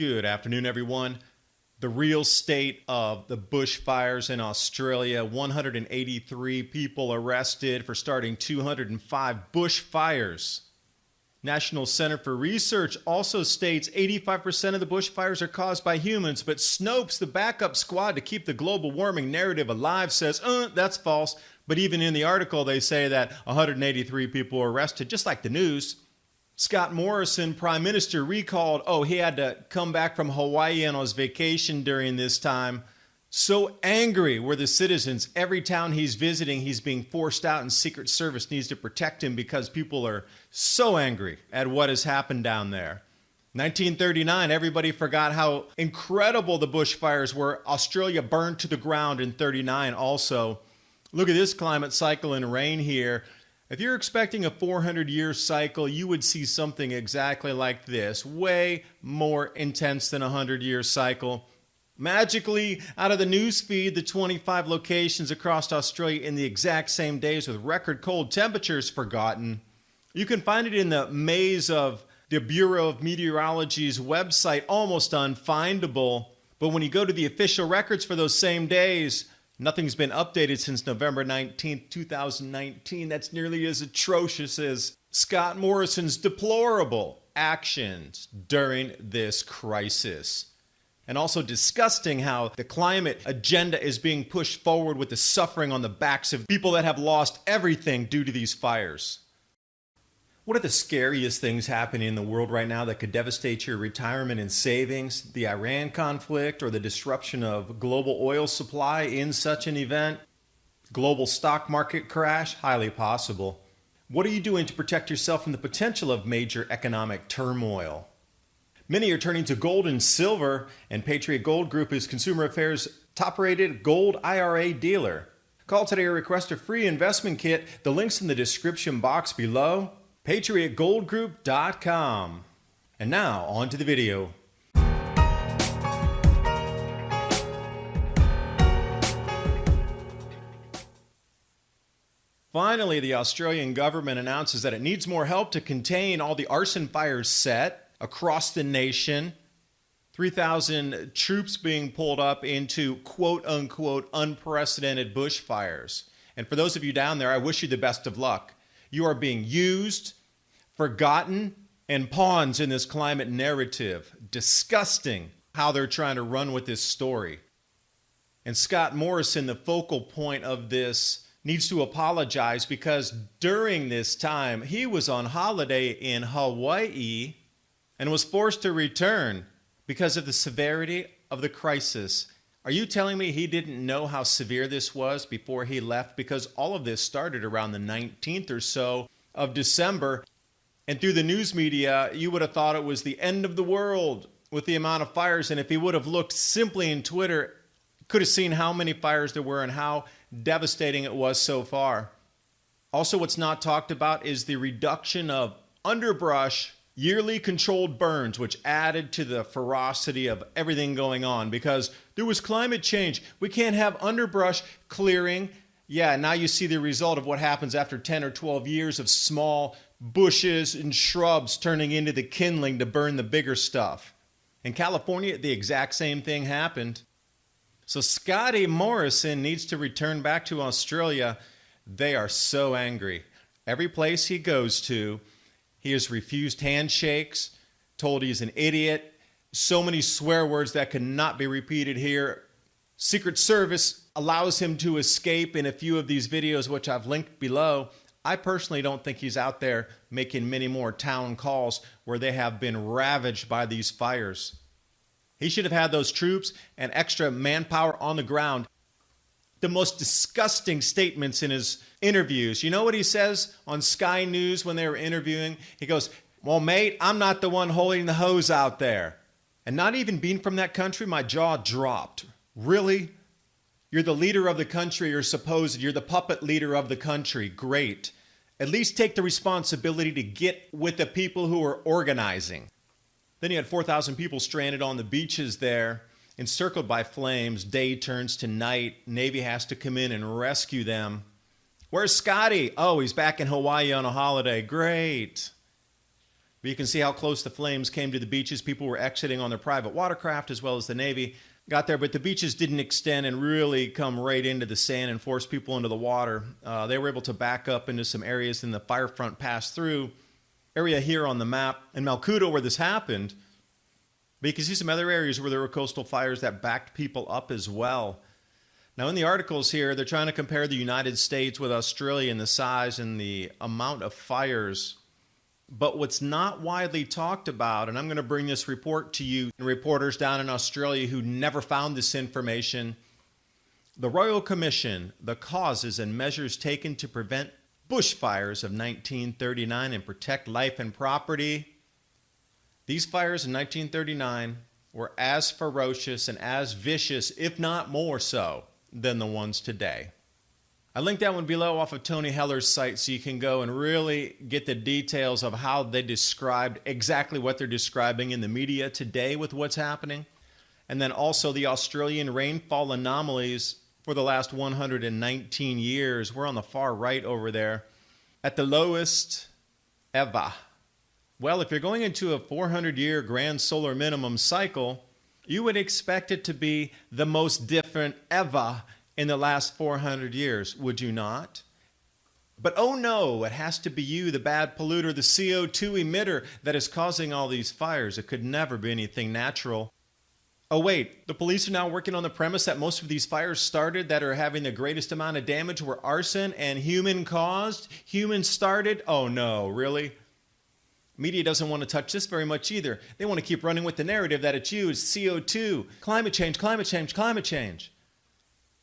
Good afternoon, everyone. The real state of the bushfires in Australia. 183 people arrested for starting 205 bushfires. National Center for Research also states 85% of the bushfires are caused by humans, but Snopes, the backup squad to keep the global warming narrative alive, says, that's false. But even in the article, they say that 183 people were arrested, just like the news. Scott Morrison, Prime Minister, recalled, he had to come back from Hawaiian on his vacation during this time. So angry were the citizens. Every town he's visiting, he's being forced out, and Secret Service needs to protect him because people are so angry at what has happened down there. 1939, everybody forgot how incredible the bushfires were. Australia burned to the ground in 39 also. Look at this climate cycle and rain here. If you're expecting a 400-year cycle, you would see something exactly like this, way more intense than a 100-year cycle. Magically, out of the news feed, the 25 locations across Australia in the exact same days with record cold temperatures forgotten. You can find it in the maze of the Bureau of Meteorology's website, almost unfindable. But when you go to the official records for those same days, nothing's been updated since November 19, 2019. That's nearly as atrocious as Scott Morrison's deplorable actions during this crisis. And also disgusting how the climate agenda is being pushed forward with the suffering on the backs of people that have lost everything due to these fires. What are the scariest things happening in the world right now that could devastate your retirement and savings? The Iran conflict or the disruption of global oil supply in such an event? Global stock market crash? Highly possible. What are you doing to protect yourself from the potential of major economic turmoil? Many are turning to gold and silver, and Patriot Gold Group is Consumer Affairs' top-rated gold IRA dealer. Call today or request a free investment kit. The link's in the description box below. PatriotGoldGroup.com. And now, on to the video. Finally, the Australian government announces that it needs more help to contain all the arson fires set across the nation. 3,000 troops being pulled up into quote-unquote unprecedented bushfires. And for those of you down there, I wish you the best of luck. You are being used, forgotten, and pawns in this climate narrative. Disgusting how they're trying to run with this story. And Scott Morrison, the focal point of this, needs to apologize because during this time, he was on holiday in Hawaii and was forced to return because of the severity of the crisis. Are you telling me he didn't know how severe this was before he left? Because all of this started around the 19th or so of December. And through the news media, you would have thought it was the end of the world with the amount of fires. And if he would have looked simply in Twitter, could have seen how many fires there were and how devastating it was so far. Also, what's not talked about is the reduction of underbrush yearly controlled burns, which added to the ferocity of everything going on because there was climate change. We can't have underbrush clearing. Yeah, now you see the result of what happens after 10 or 12 years of small bushes and shrubs turning into the kindling to burn the bigger stuff. In California, the exact same thing happened. So Scotty Morrison needs to return back to Australia. They are so angry. Every place he goes to, he has refused handshakes, told he's an idiot, so many swear words that cannot be repeated here. Secret Service allows him to escape in a few of these videos, which I've linked below. I personally don't think he's out there making many more town calls where they have been ravaged by these fires. He should have had those troops and extra manpower on the ground. The most disgusting statements in his interviews. You know what he says on Sky News when they were interviewing? He goes, well, mate, I'm not the one holding the hose out there. And not even being from that country, my jaw dropped. Really? You're the leader of the country, or supposed you're the puppet leader of the country. Great. At least take the responsibility to get with the people who are organizing. Then you had 4,000 people stranded on the beaches there, encircled by flames. Day turns to night. Navy has to come in and rescue them. Where's Scotty? Oh, he's back in Hawaii on a holiday. Great. But you can see how close the flames came to the beaches. People were exiting on their private watercraft as well as the Navy. Got there, but the beaches didn't extend and really come right into the sand and force people into the water. They were able to back up into some areas and the fire front passed through. Area here on the map in Malkuto where this happened. But you can see some other areas where there were coastal fires that backed people up as well. Now in the articles here, they're trying to compare the United States with Australia in the size and the amount of fires. But what's not widely talked about, and I'm going to bring this report to you, reporters down in Australia who never found this information, the Royal Commission, the causes and measures taken to prevent bushfires of 1939 and protect life and property. These fires in 1939 were as ferocious and as vicious, if not more so, than the ones today. I linked that one below off of Tony Heller's site so you can go and really get the details of how they described exactly what they're describing in the media today with what's happening. And then also the Australian rainfall anomalies for the last 119 years. We're on the far right over there at the lowest ever. Well, if you're going into a 400-year grand solar minimum cycle, you would expect it to be the most different ever in the last 400 years, would you not? But oh no, it has to be you, the bad polluter, the CO2 emitter that is causing all these fires. It could never be anything natural. Oh wait, the police are now working on the premise that most of these fires started that are having the greatest amount of damage were arson and human caused, human started. Oh no, really? Media doesn't want to touch this very much either. They want to keep running with the narrative that it's you, it's CO2, climate change, climate change, climate change.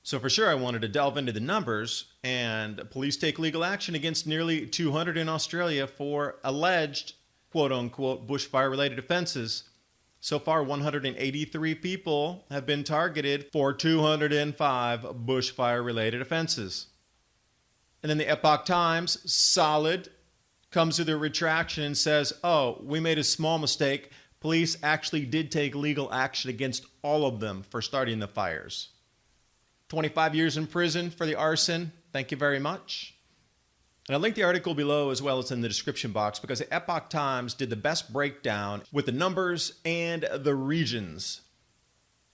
So for sure I wanted to delve into the numbers, and police take legal action against nearly 200 in Australia for alleged, quote-unquote, bushfire-related offenses. So far, 183 people have been targeted for 205 bushfire-related offenses. And then the Epoch Times, solid, comes to their retraction and says, oh, we made a small mistake. Police actually did take legal action against all of them for starting the fires. 25 years in prison for the arson. Thank you very much. And I'll link the article below as well as in the description box because the Epoch Times did the best breakdown with the numbers and the regions.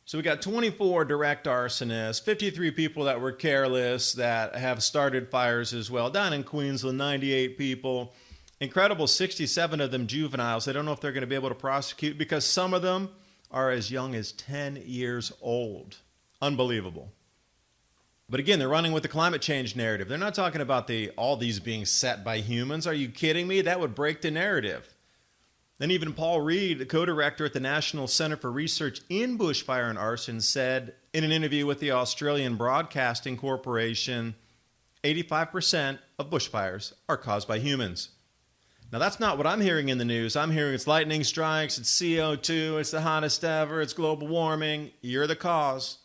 So we got 24 direct arsonists, 53 people that were careless that have started fires as well. Down in Queensland, 98 people. Incredible, 67 of them juveniles. They don't know if they're going to be able to prosecute because some of them are as young as 10 years old. Unbelievable. But again, they're running with the climate change narrative. They're not talking about all these being set by humans. Are you kidding me? That would break the narrative. Then even Paul Reed, the co-director at the National Center for Research in Bushfire and Arson, said in an interview with the Australian Broadcasting Corporation, 85% of bushfires are caused by humans. Now that's not what I'm hearing in the news. I'm hearing it's lightning strikes, it's CO2, it's the hottest ever, it's global warming. You're the cause.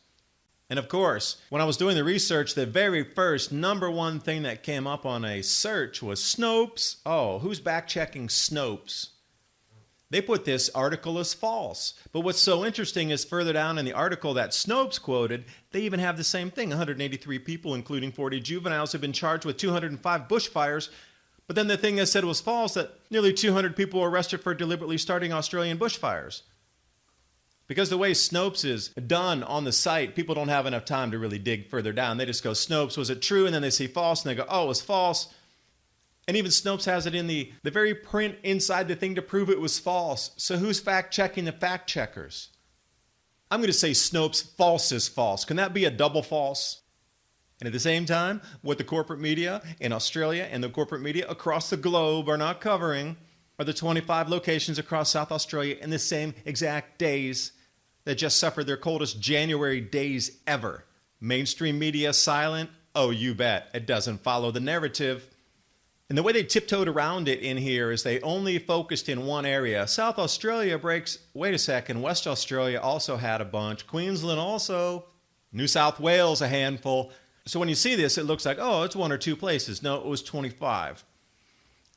And of course, when I was doing the research, the very first number one thing that came up on a search was Snopes. Oh, who's back-checking Snopes? They put this article as false. But what's so interesting is further down in the article that Snopes quoted, they even have the same thing. 183 people, including 40 juveniles, have been charged with 205 bushfires. But then the thing they said was false, that nearly 200 people were arrested for deliberately starting Australian bushfires. Because the way Snopes is done on the site, people don't have enough time to really dig further down. They just go, Snopes, was it true? And then they see false, and they go, oh, it was false. And even Snopes has it in the very print inside the thing to prove it was false. So who's fact-checking the fact-checkers? I'm going to say Snopes, false is false. Can that be a double false? And at the same time, what the corporate media in Australia and the corporate media across the globe are not covering are the 25 locations across South Australia in the same exact days that just suffered their coldest January days ever. Mainstream media silent? Oh, you bet. It doesn't follow the narrative. And the way they tiptoed around it in here is they only focused in one area. South Australia breaks, wait a second, West Australia also had a bunch. Queensland also. New South Wales a handful. So when you see this, it looks like, oh, it's one or two places. No, it was 25.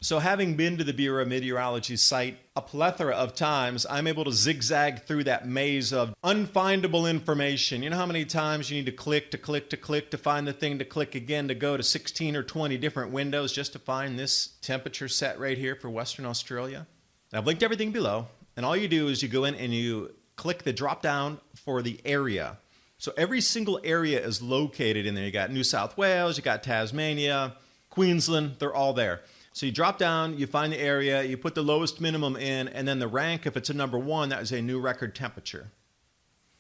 So having been to the Bureau of Meteorology's site a plethora of times, I'm able to zigzag through that maze of unfindable information. You know how many times you need to click to find the thing to click again to go to 16 or 20 different windows just to find this temperature set right here for Western Australia? I've linked everything below, and all you do is you go in and you click the drop down for the area. So every single area is located in there. You got New South Wales, you got Tasmania, Queensland, they're all there. So you drop down, you find the area, you put the lowest minimum in, and then the rank, if it's a number 1, that is a new record temperature.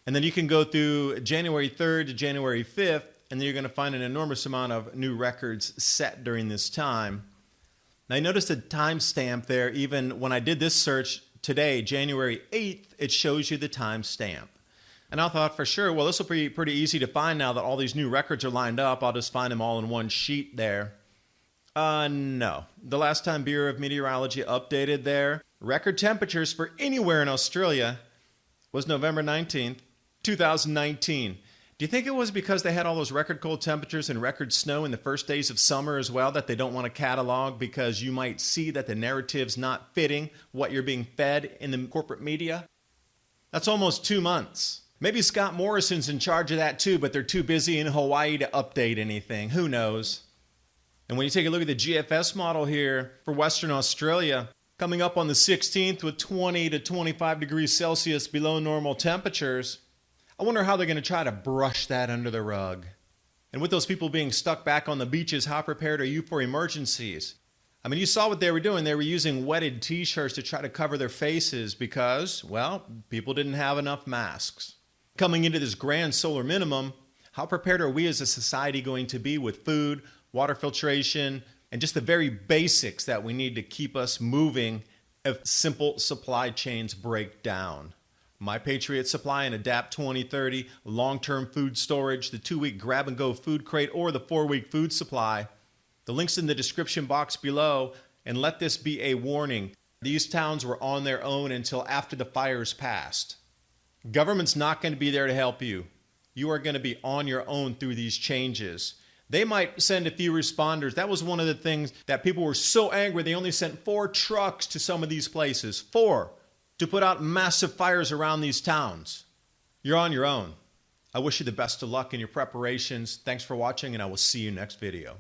And then you can go through January 3rd to January 5th, and then you're going to find an enormous amount of new records set during this time. Now I noticed a timestamp there. Even when I did this search today, January 8th, it shows you the timestamp. And I thought for sure, well, this will be pretty easy to find now that all these new records are lined up. I'll just find them all in one sheet there. No. The last time Bureau of Meteorology updated their record temperatures for anywhere in Australia was November 19th, 2019. Do you think it was because they had all those record cold temperatures and record snow in the first days of summer as well that they don't want to catalog because you might see that the narrative's not fitting what you're being fed in the corporate media? That's almost 2 months. Maybe Scott Morrison's in charge of that too, but they're too busy in Hawaii to update anything. Who knows? And when you take a look at the GFS model here for Western Australia, coming up on the 16th with 20 to 25 degrees Celsius below normal temperatures, I wonder how they're going to try to brush that under the rug. And with those people being stuck back on the beaches, how prepared are you for emergencies? I mean, you saw what they were doing. They were using wetted t-shirts to try to cover their faces because, well, people didn't have enough masks. Coming into this grand solar minimum, how prepared are we as a society going to be with food, water filtration, and just the very basics that we need to keep us moving if simple supply chains break down? My Patriot Supply and Adapt 2030, long-term food storage, the 2-week grab-and-go food crate, or the 4-week food supply. The link's in the description box below, and let this be a warning. These towns were on their own until after the fires passed. Government's not going to be there to help you. You are going to be on your own through these changes. They might send a few responders. That was one of the things that people were so angry. They only sent 4 trucks to some of these places. 4. To put out massive fires around these towns. You're on your own. I wish you the best of luck in your preparations. Thanks for watching, and I will see you next video.